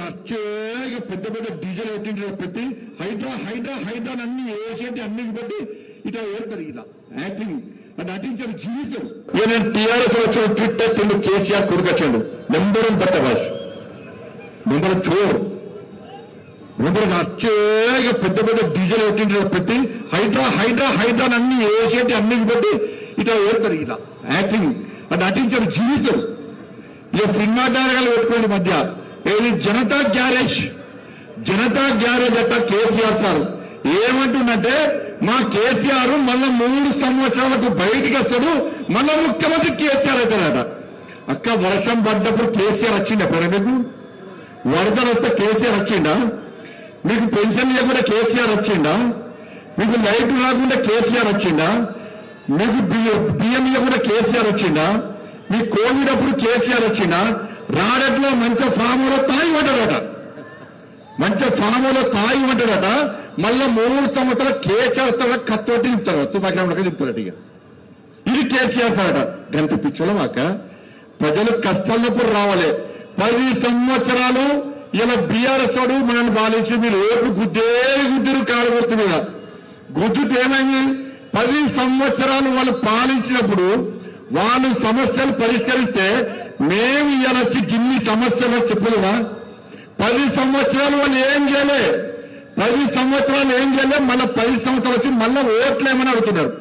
వచ్చే పెద్ద పెద్ద డీజిల్ పెట్టి హైడ్రా హైడ్రా హైడ్రా అన్ని వేసేటి అన్ని బట్టి ఇట్లా ఏరుతారు ఇట్లా యాక్టింగ్ అది నటించారు జీవితం. నేను టీఆర్ఎస్ వచ్చిన ట్విట్టర్ తిండు కేసీఆర్ కొడుకొచ్చాడు నెంబర్ బట్టబాష్ నెంబర్ చోర్ నెంబర్ వచ్చే పెద్ద పెద్ద డీజిల్ పెట్టి హైడ్రా హైడ్రా హైడ్రా అన్ని వేసేటి అన్ని బట్టి ఇట్లా ఏరుతారు ఇట్లా యాక్టింగ్ అది నటించారు జీవితం. ఇక సినిమా డైరెక్టర్లు పెట్టుకోండి మధ్య ఏది జనతా గ్యారేజ్ అట్ట కేసీఆర్ సార్ ఏమంటుందంటే మా కేసీఆర్ మళ్ళా 3 సంవత్సరాలకు బయటికి వస్తాడు మళ్ళా ముఖ్యమంత్రి కేసీఆర్ అవుతాడట. అక్క వర్షం పడ్డప్పుడు కేసీఆర్ వచ్చిందా పని మీకు? వరదలు వస్తే కేసీఆర్ వచ్చిందా? మీకు పెన్షన్ లేకుండా కేసీఆర్ వచ్చిందా? మీకు లైట్ రాకుండా కేసీఆర్ వచ్చిందా? మీకు బియ్యం ఇవ్వకుండా కేసీఆర్ వచ్చిందా? మీ కోవిడ్ అప్పుడు కేసీఆర్ వచ్చిందా? రాడట్లో మంచి ఫాములో తాయి ఉంటాడట, మంచి ఫాములో తాయి ఉంటాడట. మళ్ళా 3 సంవత్సరాలు కేసీఆర్ కత్తోటి చెప్తారు, తుపాకి చెప్తారట. ఇక ఇది కేసీఆర్ సార్ గంట పిచ్చోళ్ళ మాక ప్రజలు కష్టాలప్పుడు రావాలి. 10 సంవత్సరాలు ఇలా బీఆర్ఎస్ వాడు మనల్ని పాలించి మీరు ఓటు గుద్దిరు కాలగొడుతు మీద గుద్దుతే ఏమైంది? 10 సంవత్సరాలు వాళ్ళు పాలించినప్పుడు వాళ్ళు సమస్యలు పరిష్కరిస్తే మేము ఇలా వచ్చి గిన్ని సమస్యలు చెప్పలేదా? 10 సంవత్సరాలు వాళ్ళు ఏం చేయలే, 10 సంవత్సరాలు ఏం చేయలే. మళ్ళీ 10 సంవత్సరాలు వచ్చి మళ్ళీ ఓట్లు ఏమని అడుగుతున్నారు.